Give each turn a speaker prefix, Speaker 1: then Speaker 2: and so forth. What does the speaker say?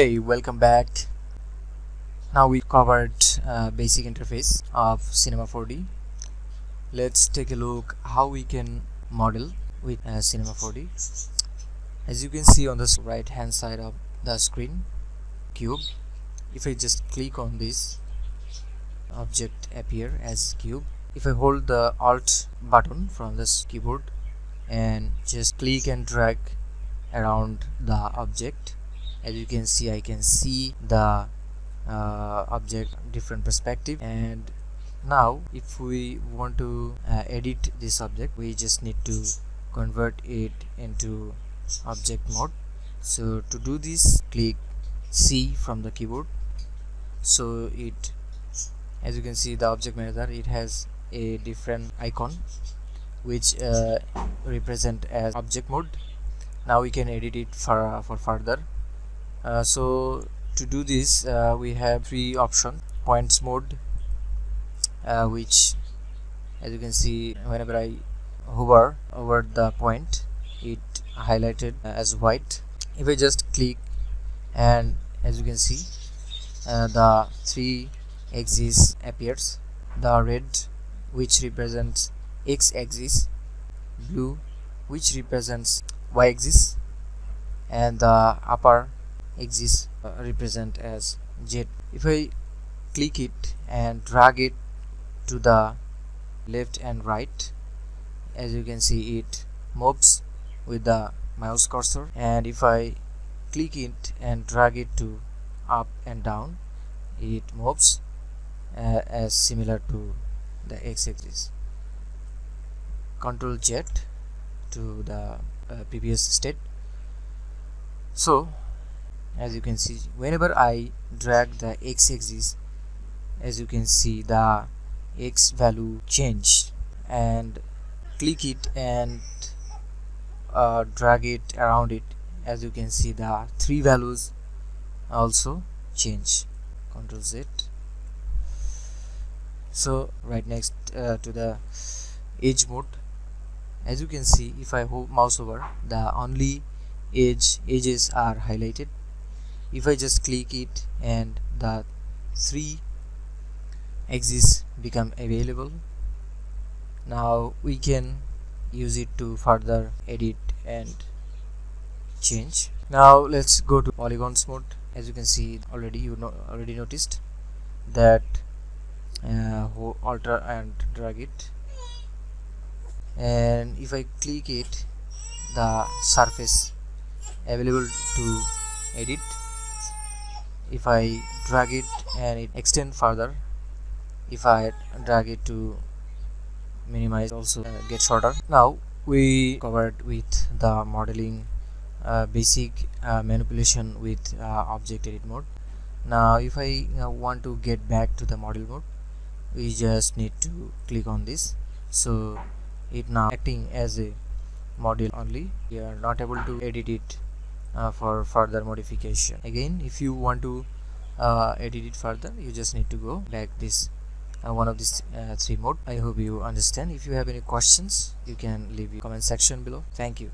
Speaker 1: Hey, welcome back. Now we covered basic interface of Cinema 4D. Let's take a look how we can model with Cinema 4D. As you can see on the right hand side of the screen, cube. If I just click on this, object appear as cube. If I hold the Alt button from this keyboard and just click and drag around the object, as you can see, I can see the object different perspective. And now if we want to edit this object, we just need to convert it into object mode. So to do this, click C from the keyboard. So it, as you can see, the object manager, it has a different icon which represent as object mode. Now we can edit it for further. So to do this, we have three options. Points mode, which, as you can see, whenever I hover over the point, it highlighted as white. If I just click, and as you can see, the three axis appears. The red, which represents x-axis, blue, which represents y-axis, and the upper axis represent as Z. If I click it and drag it to the left and right, as you can see, it moves with the mouse cursor. And if I click it and drag it to up and down, it moves as similar to the x-axis. Ctrl Z to the previous state. So as you can see, whenever I drag the x-axis, as you can see, the x value change, and click it and drag it around it, as you can see, the three values also change. Ctrl Z. So right next to the edge mode, as you can see, if I mouse over, the only edges are highlighted. If I just click it, and the three axes become available. Now we can use it to further edit and change. Now let's go to polygons mode. As you can see, already noticed that alter and drag it, and if I click it, the surface available to edit. If I drag it and it extend further, if I drag it to minimize, also get shorter. Now we covered with the modeling basic manipulation with object edit mode. Now if I want to get back to the model mode, we just need to click on this. So it now acting as a model only. We are not able to edit it for further modification. Again, if you want to edit it further, you just need to go back this one of these three mode. I hope you understand. If you have any questions, you can leave your comment section below. Thank you.